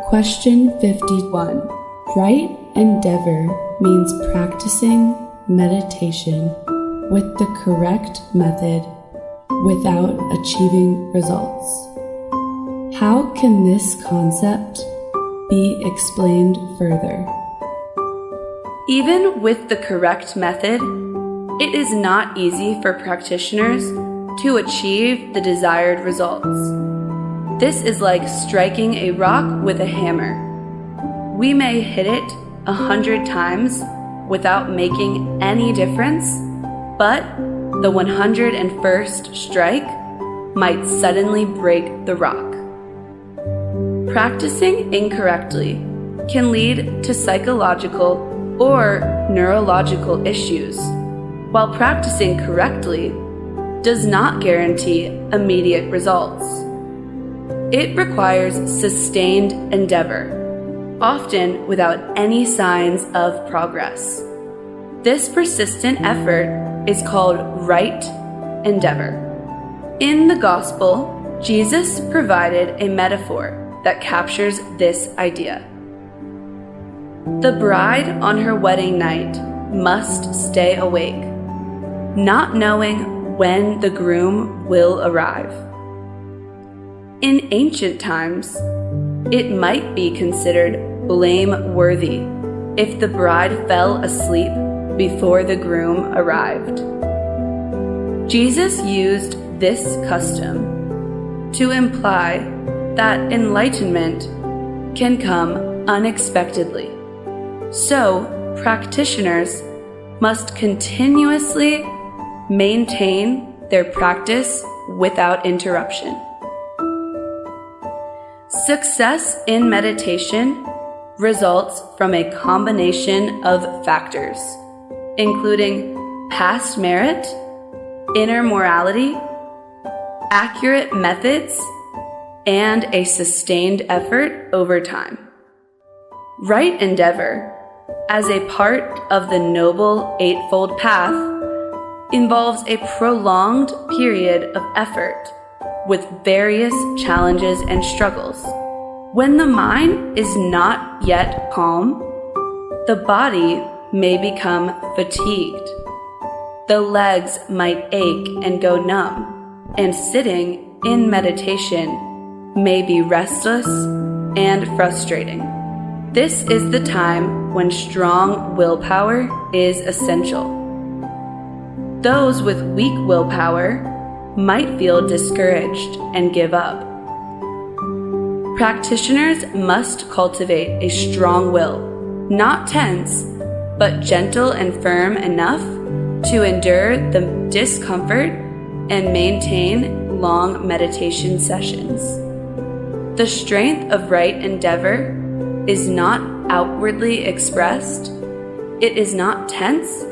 Question 51. Right endeavor means practicing meditation with the correct method without achieving results. How can this concept be explained further? Even with the correct method, it is not easy for practitioners to achieve the desired results. This is like striking a rock with a hammer. We may hit it 100 times without making any difference, but the 101st strike might suddenly break the rock. Practicing incorrectly can lead to psychological or neurological issues, while practicing correctly does not guarantee immediate results. It requires sustained endeavor, often without any signs of progress. This persistent effort is called right endeavor. In the Gospel, Jesus provided a metaphor that captures this idea. The bride on her wedding night must stay awake, not knowing when the groom will arrive. In ancient times, it might be considered blameworthy if the bride fell asleep before the groom arrived. Jesus used this custom to imply that enlightenment can come unexpectedly. So, practitioners must continuously maintain their practice without interruption. Success in meditation results from a combination of factors, including past merit, inner morality, accurate methods, and a sustained effort over time. Right endeavor, as a part of the Noble Eightfold Path, involves a prolonged period of effort with various challenges and struggles. When the mind is not yet calm, the body may become fatigued. The legs might ache and go numb, and sitting in meditation may be restless and frustrating. This is the time when strong willpower is essential. Those with weak willpower might feel discouraged and give up. Practitioners must cultivate a strong will, not tense, but gentle and firm enough to endure the discomfort and maintain long meditation sessions. The strength of right endeavor is not outwardly expressed. It is not tense,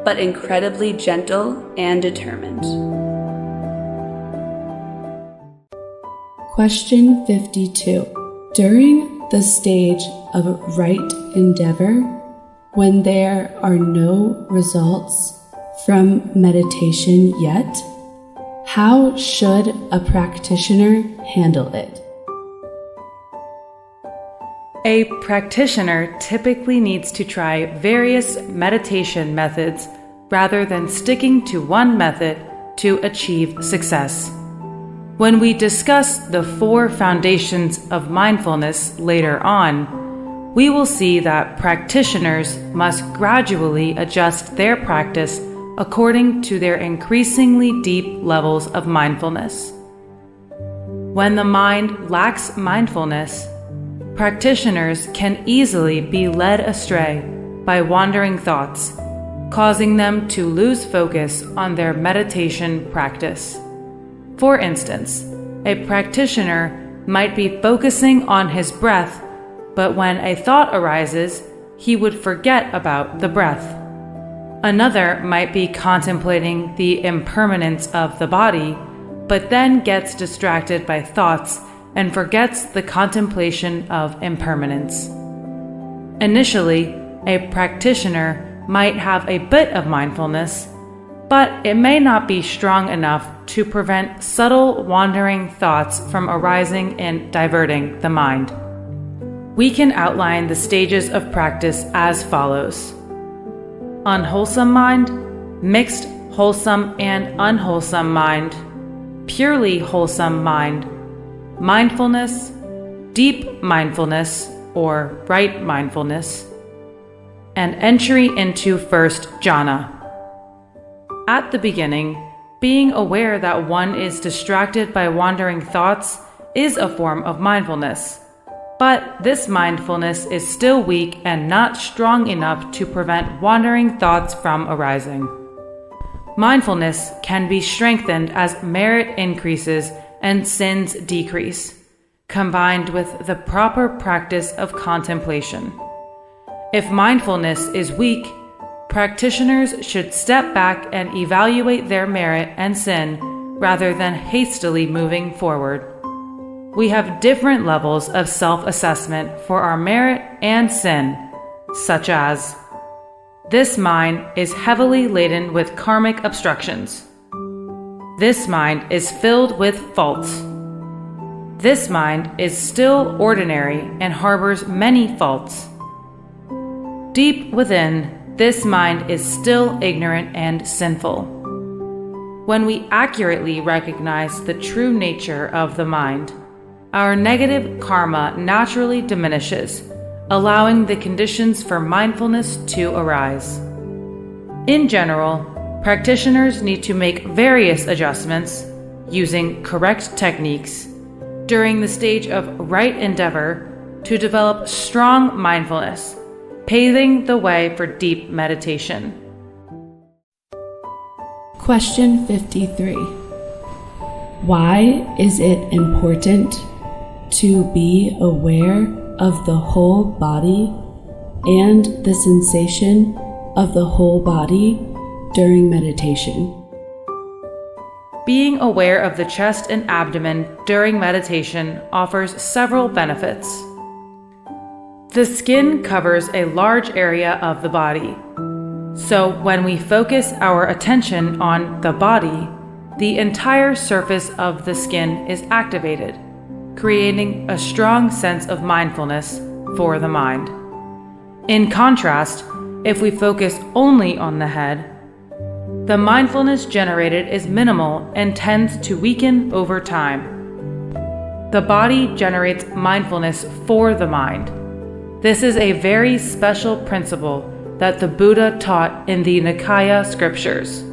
but incredibly gentle and determined. Question 52. During the stage of right endeavor, when there are no results from meditation yet, how should a practitioner handle it? A practitioner typically needs to try various meditation methods rather than sticking to one method to achieve success. When we discuss the 4 foundations of mindfulness later on, we will see that practitioners must gradually adjust their practice according to their increasingly deep levels of mindfulness. When the mind lacks mindfulness, practitioners can easily be led astray by wandering thoughts, causing them to lose focus on their meditation practice. For instance, a practitioner might be focusing on his breath, but when a thought arises, he would forget about the breath. Another might be contemplating the impermanence of the body, but then gets distracted by thoughts and forgets the contemplation of impermanence. Initially, a practitioner might have a bit of mindfulness, but it may not be strong enough to prevent subtle wandering thoughts from arising and diverting the mind. We can outline the stages of practice as follows: unwholesome mind, mixed wholesome and unwholesome mind, purely wholesome mind, mindfulness, deep mindfulness or right mindfulness, and entry into first jhana. At the beginning, being aware that one is distracted by wandering thoughts is a form of mindfulness, but this mindfulness is still weak and not strong enough to prevent wandering thoughts from arising. Mindfulness can be strengthened as merit increases and sins decrease, combined with the proper practice of contemplation. If mindfulness is weak, practitioners should step back and evaluate their merit and sin rather than hastily moving forward. We have different levels of self-assessment for our merit and sin, such as: this mind is heavily laden with karmic obstructions. This mind is filled with faults. This mind is still ordinary and harbors many faults. Deep within, this mind is still ignorant and sinful. When we accurately recognize the true nature of the mind, our negative karma naturally diminishes, allowing the conditions for mindfulness to arise. In general, practitioners need to make various adjustments, using correct techniques, during the stage of right endeavor to develop strong mindfulness, paving the way for deep meditation. Question 53. Why is it important to be aware of the whole body and the sensation of the whole body during meditation? Being aware of the chest and abdomen during meditation offers several benefits. The skin covers a large area of the body, so when we focus our attention on the body, the entire surface of the skin is activated, creating a strong sense of mindfulness for the mind. In contrast, if we focus only on the head, the mindfulness generated is minimal and tends to weaken over time. The body generates mindfulness for the mind. This is a very special principle that the Buddha taught in the Nikaya scriptures.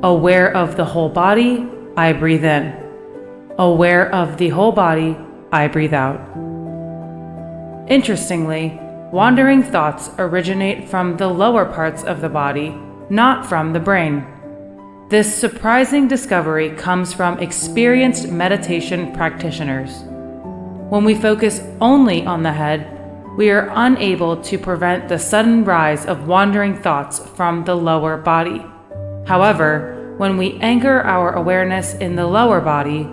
Aware of the whole body, I breathe in. Aware of the whole body, I breathe out. Interestingly, wandering thoughts originate from the lower parts of the body, not from the brain. This surprising discovery comes from experienced meditation practitioners. When we focus only on the head, we are unable to prevent the sudden rise of wandering thoughts from the lower body. However, when we anchor our awareness in the lower body,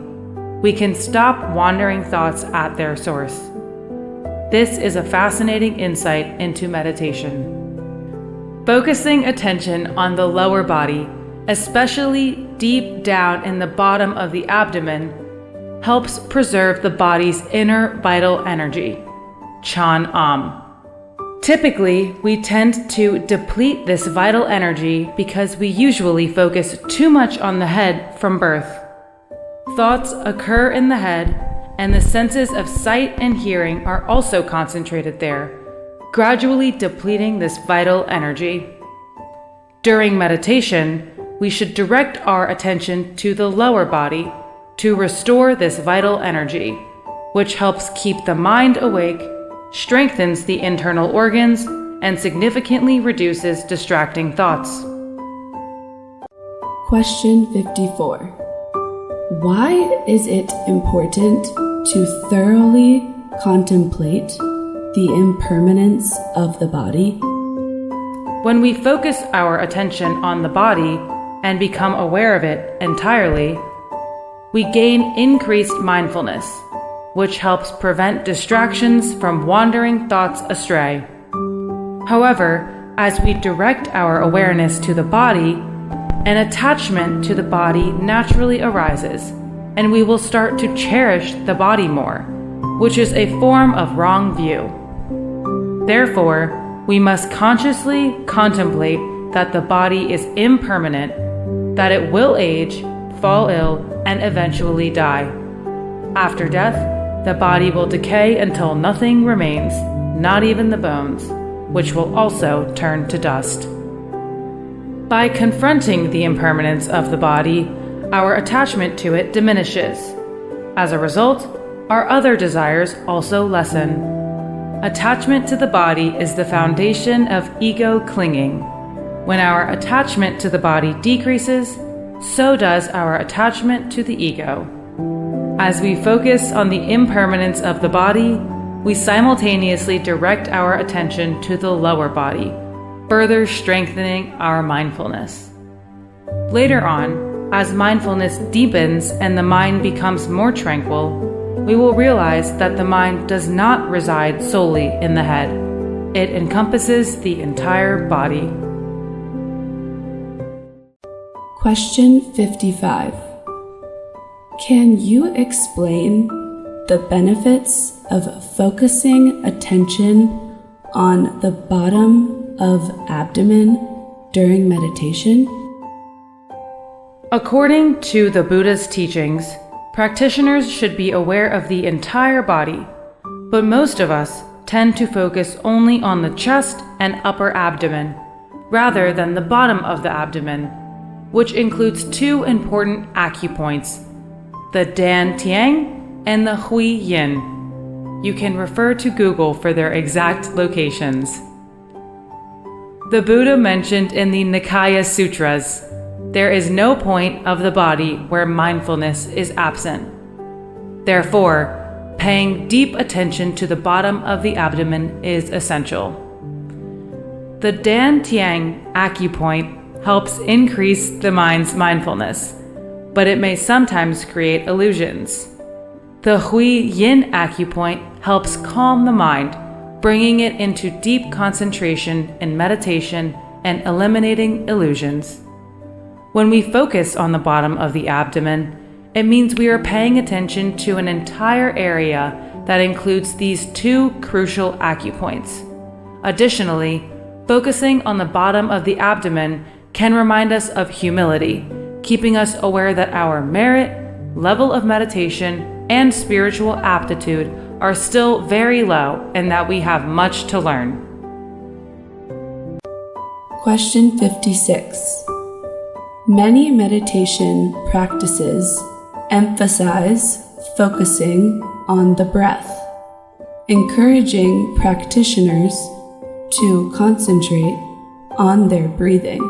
we can stop wandering thoughts at their source. This is a fascinating insight into meditation. Focusing attention on the lower body, especially deep down in the bottom of the abdomen, helps preserve the body's inner vital energy, Chan Am. Typically, we tend to deplete this vital energy because we usually focus too much on the head from birth. Thoughts occur in the head, and the senses of sight and hearing are also concentrated there, gradually depleting this vital energy. During meditation, we should direct our attention to the lower body to restore this vital energy, which helps keep the mind awake, strengthens the internal organs, and significantly reduces distracting thoughts. Question 54. Why is it important to thoroughly contemplate the impermanence of the body? When we focus our attention on the body and become aware of it entirely, we gain increased mindfulness, which helps prevent distractions from wandering thoughts astray. However, as we direct our awareness to the body, an attachment to the body naturally arises, and we will start to cherish the body more, which is a form of wrong view. Therefore, we must consciously contemplate that the body is impermanent, that it will age, fall ill, and eventually die. After death, the body will decay until nothing remains, not even the bones, which will also turn to dust. By confronting the impermanence of the body, our attachment to it diminishes. As a result, our other desires also lessen. Attachment to the body is the foundation of ego clinging. When our attachment to the body decreases, so does our attachment to the ego. As we focus on the impermanence of the body, we simultaneously direct our attention to the lower body, further strengthening our mindfulness. Later on, as mindfulness deepens and the mind becomes more tranquil, we will realize that the mind does not reside solely in the head. It encompasses the entire body. Question 55. Can you explain the benefits of focusing attention on the bottom of abdomen during meditation? According to the Buddha's teachings, practitioners should be aware of the entire body, but most of us tend to focus only on the chest and upper abdomen, rather than the bottom of the abdomen, which includes two important acupoints, the Dan Tiang and the Hui Yin. You can refer to Google for their exact locations. The Buddha mentioned in the Nikaya Sutras, there is no point of the body where mindfulness is absent. Therefore, paying deep attention to the bottom of the abdomen is essential. The Dan Tiang acupoint helps increase the mind's mindfulness, but it may sometimes create illusions. The Hui Yin acupoint helps calm the mind, bringing it into deep concentration in meditation and eliminating illusions. When we focus on the bottom of the abdomen, it means we are paying attention to an entire area that includes these two crucial acupoints. Additionally, focusing on the bottom of the abdomen can remind us of humility, keeping us aware that our merit, level of meditation, and spiritual aptitude are still very low and that we have much to learn. Question 56. Many meditation practices emphasize focusing on the breath, encouraging practitioners to concentrate on their breathing.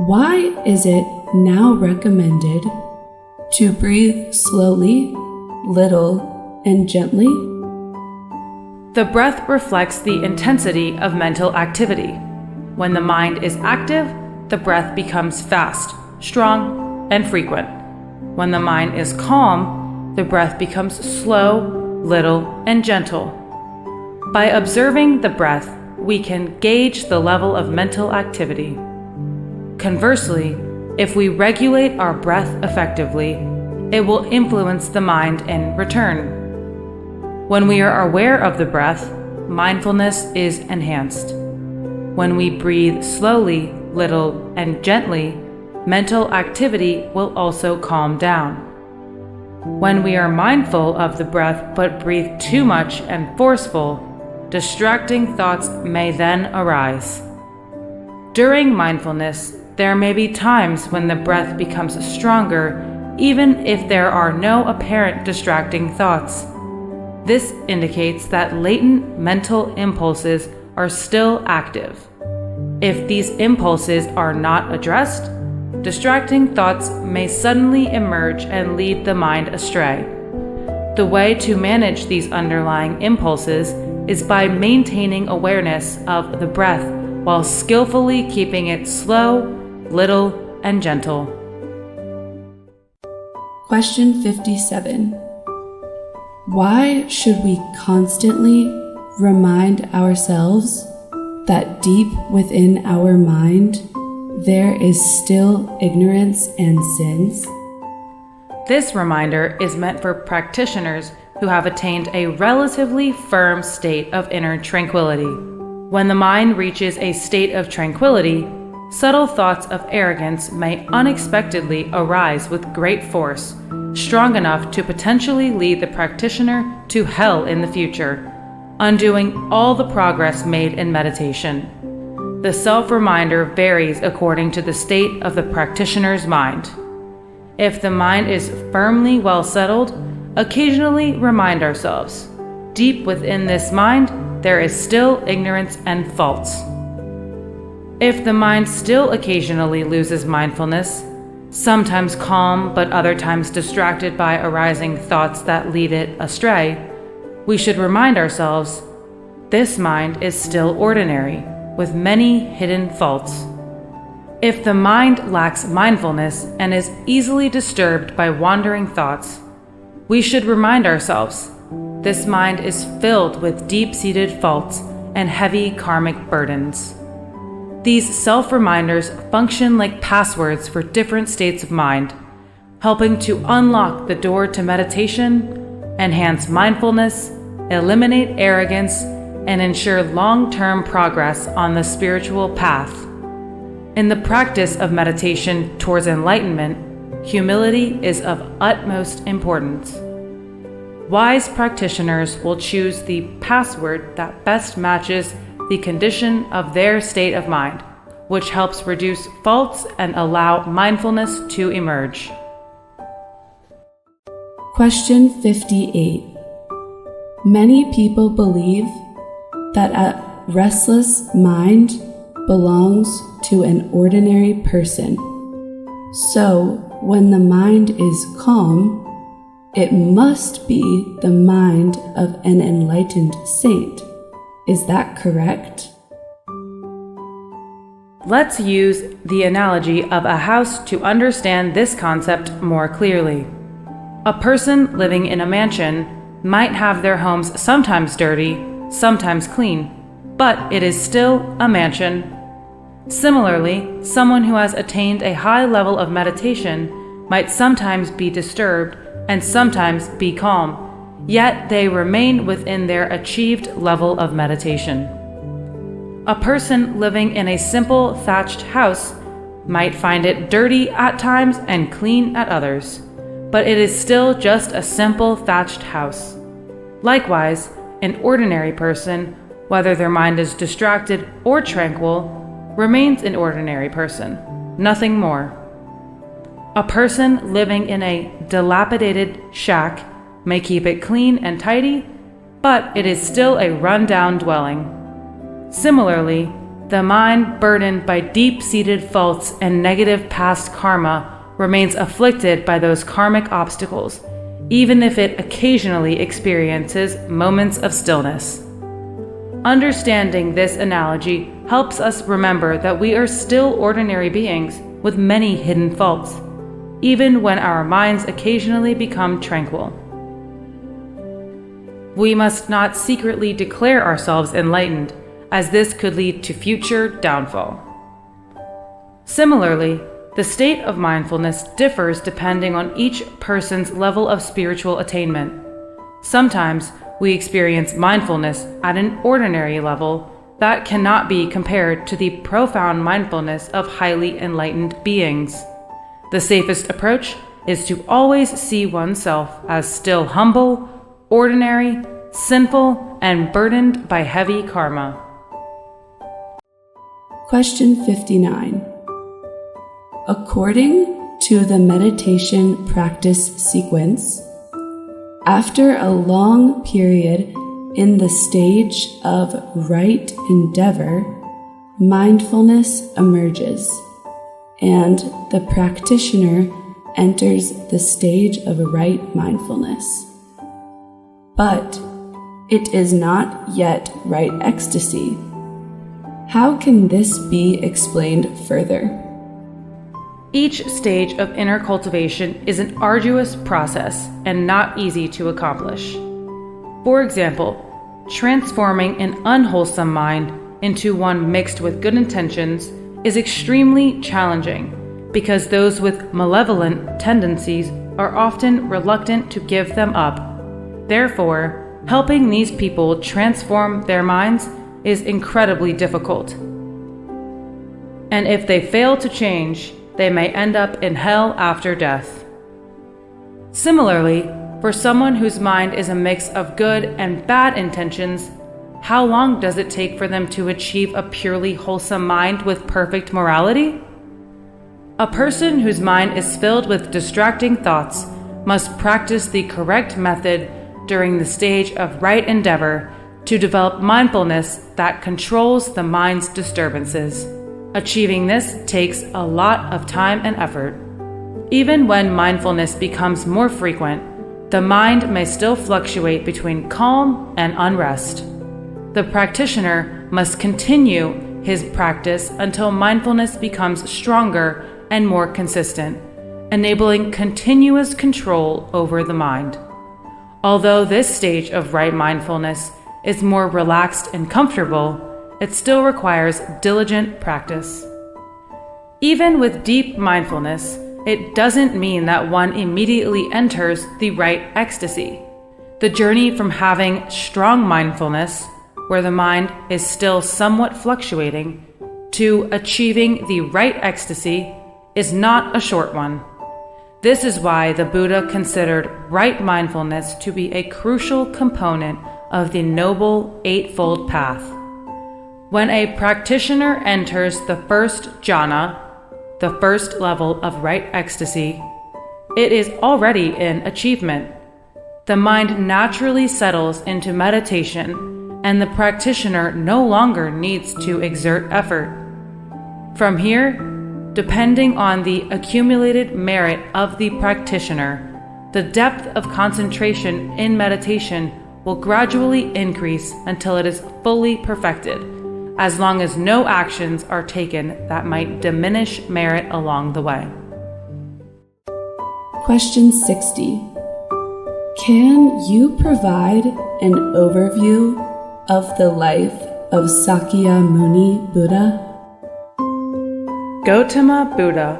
Why is it now recommended to breathe slowly, little, and gently? The breath reflects the intensity of mental activity. When the mind is active, the breath becomes fast, strong, and frequent. When the mind is calm, the breath becomes slow, little, and gentle. By observing the breath, we can gauge the level of mental activity. Conversely, if we regulate our breath effectively, it will influence the mind in return. When we are aware of the breath, mindfulness is enhanced. When we breathe slowly, little, and gently, mental activity will also calm down. When we are mindful of the breath but breathe too much and forceful, distracting thoughts may then arise. During mindfulness, there may be times when the breath becomes stronger, even if there are no apparent distracting thoughts. This indicates that latent mental impulses are still active. If these impulses are not addressed, distracting thoughts may suddenly emerge and lead the mind astray. The way to manage these underlying impulses is by maintaining awareness of the breath while skillfully keeping it slow, little, and gentle. Question 57. Why should we constantly remind ourselves that deep within our mind there is still ignorance and sins? This reminder is meant for practitioners who have attained a relatively firm state of inner tranquility. When the mind reaches a state of tranquility, subtle thoughts of arrogance may unexpectedly arise with great force, strong enough to potentially lead the practitioner to hell in the future, undoing all the progress made in meditation. The self-reminder varies according to the state of the practitioner's mind. If the mind is firmly well settled, occasionally remind ourselves, deep within this mind, there is still ignorance and faults. If the mind still occasionally loses mindfulness, sometimes calm but other times distracted by arising thoughts that lead it astray, we should remind ourselves, this mind is still ordinary, with many hidden faults. If the mind lacks mindfulness and is easily disturbed by wandering thoughts, we should remind ourselves, this mind is filled with deep-seated faults and heavy karmic burdens. These self-reminders function like passwords for different states of mind, helping to unlock the door to meditation, enhance mindfulness, eliminate arrogance, and ensure long-term progress on the spiritual path. In the practice of meditation towards enlightenment, humility is of utmost importance. Wise practitioners will choose the password that best matches the condition of their state of mind, which helps reduce faults and allow mindfulness to emerge. Question 58. Many people believe that a restless mind belongs to an ordinary person. So, when the mind is calm, it must be the mind of an enlightened saint. Is that correct? Let's use the analogy of a house to understand this concept more clearly. A person living in a mansion might have their homes sometimes dirty, sometimes clean, but it is still a mansion. Similarly, someone who has attained a high level of meditation might sometimes be disturbed and sometimes be calm, yet they remain within their achieved level of meditation. A person living in a simple thatched house might find it dirty at times and clean at others, but it is still just a simple thatched house. Likewise, an ordinary person, whether their mind is distracted or tranquil, remains an ordinary person, nothing more. A person living in a dilapidated shack may keep it clean and tidy, but it is still a run-down dwelling. Similarly, the mind burdened by deep-seated faults and negative past karma remains afflicted by those karmic obstacles, even if it occasionally experiences moments of stillness. Understanding this analogy helps us remember that we are still ordinary beings with many hidden faults, even when our minds occasionally become tranquil. We must not secretly declare ourselves enlightened, as this could lead to future downfall. Similarly, the state of mindfulness differs depending on each person's level of spiritual attainment. Sometimes we experience mindfulness at an ordinary level that cannot be compared to the profound mindfulness of highly enlightened beings. The safest approach is to always see oneself as still humble, ordinary, sinful, and burdened by heavy karma. Question 59. According to the meditation practice sequence, after a long period in the stage of right endeavor, mindfulness emerges, and the practitioner enters the stage of right mindfulness. But it is not yet right ecstasy. How can this be explained further? Each stage of inner cultivation is an arduous process and not easy to accomplish. For example, transforming an unwholesome mind into one mixed with good intentions is extremely challenging because those with malevolent tendencies are often reluctant to give them up, Therefore, helping these people transform their minds is incredibly difficult. And if they fail to change, they may end up in hell after death. Similarly, for someone whose mind is a mix of good and bad intentions, how long does it take for them to achieve a purely wholesome mind with perfect morality? A person whose mind is filled with distracting thoughts must practice the correct method during the stage of right endeavor to develop mindfulness that controls the mind's disturbances. Achieving this takes a lot of time and effort. Even when mindfulness becomes more frequent, the mind may still fluctuate between calm and unrest. The practitioner must continue his practice until mindfulness becomes stronger and more consistent, enabling continuous control over the mind. Although this stage of right mindfulness is more relaxed and comfortable, it still requires diligent practice. Even with deep mindfulness, it doesn't mean that one immediately enters the right ecstasy. The journey from having strong mindfulness, where the mind is still somewhat fluctuating, to achieving the right ecstasy is not a short one. This is why the Buddha considered right mindfulness to be a crucial component of the Noble Eightfold Path. When a practitioner enters the first jhana, the first level of right ecstasy, it is already an achievement. The mind naturally settles into meditation, and the practitioner no longer needs to exert effort. From here, depending on the accumulated merit of the practitioner, the depth of concentration in meditation will gradually increase until it is fully perfected, as long as no actions are taken that might diminish merit along the way. Question 60. Can you provide an overview of the life of Sakya Muni Buddha? Gautama Buddha,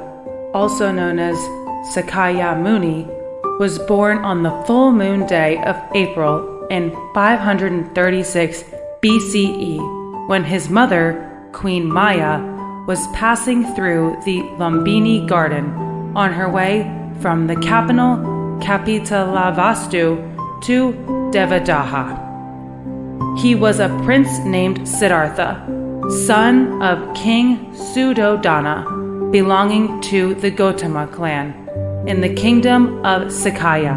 also known as Sakya Muni, was born on the full moon day of April in 536 BCE, when his mother, Queen Maya, was passing through the Lumbini garden on her way from the capital Kapilavastu to Devadaha. He was a prince named Siddhartha, son of King Suddhodana, belonging to the Gautama clan, in the kingdom of Sakya.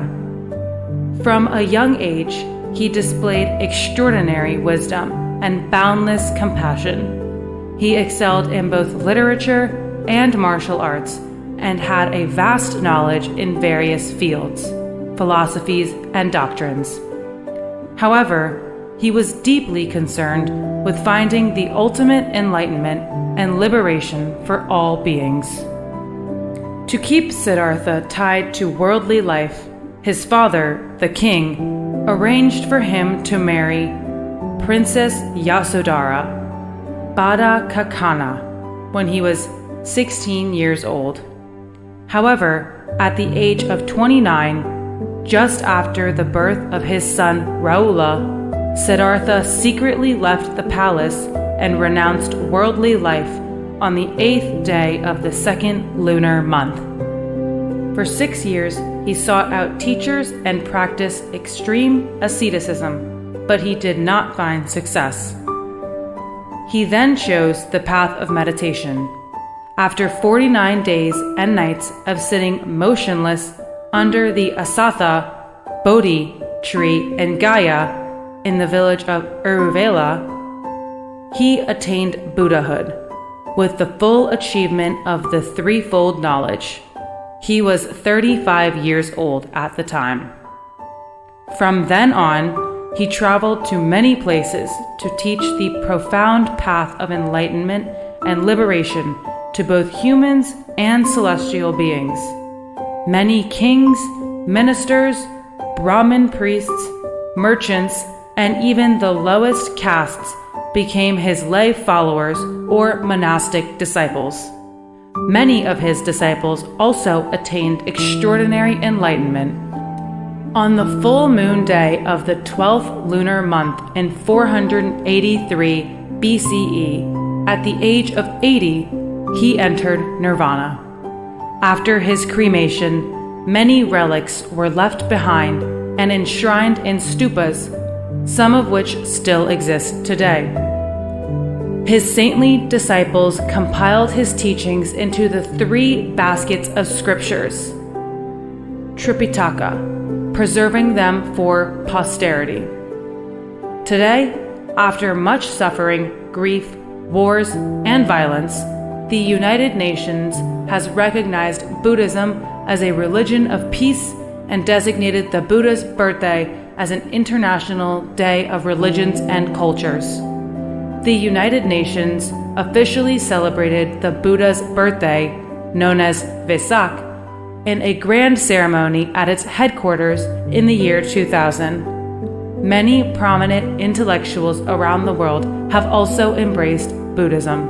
From a young age, he displayed extraordinary wisdom and boundless compassion. He excelled in both literature and martial arts, and had a vast knowledge in various fields, philosophies, and doctrines. However, he was deeply concerned with finding the ultimate enlightenment and liberation for all beings. To keep Siddhartha tied to worldly life, his father, the king, arranged for him to marry Princess Yasodhara, Bada Kakana, when he was 16 years old. However, at the age of 29, just after the birth of his son Rahula, Siddhartha secretly left the palace and renounced worldly life on the 8th day of the 2nd lunar month. For 6 years, he sought out teachers and practiced extreme asceticism, but he did not find success. He then chose the path of meditation. After 49 days and nights of sitting motionless under the Asatha Bodhi tree in Gaya, in the village of Uruvela, he attained Buddhahood, with the full achievement of the threefold knowledge. He was 35 years old at the time. From then on, he traveled to many places to teach the profound path of enlightenment and liberation to both humans and celestial beings. Many kings, ministers, Brahmin priests, merchants, and even the lowest castes became his lay followers or monastic disciples. Many of his disciples also attained extraordinary enlightenment. On the full moon day of the 12th lunar month in 483 BCE, at the age of 80, he entered nirvana. After his cremation, many relics were left behind and enshrined in stupas, some of which still exist today. His saintly disciples compiled his teachings into the 3 baskets of scriptures, Tripitaka, preserving them for posterity. Today, after much suffering, grief, wars, and violence, the United Nations has recognized Buddhism as a religion of peace and designated the Buddha's birthday as an International Day of Religions and Cultures. The United Nations officially celebrated the Buddha's birthday, known as Vesak, in a grand ceremony at its headquarters in the year 2000. Many prominent intellectuals around the world have also embraced Buddhism.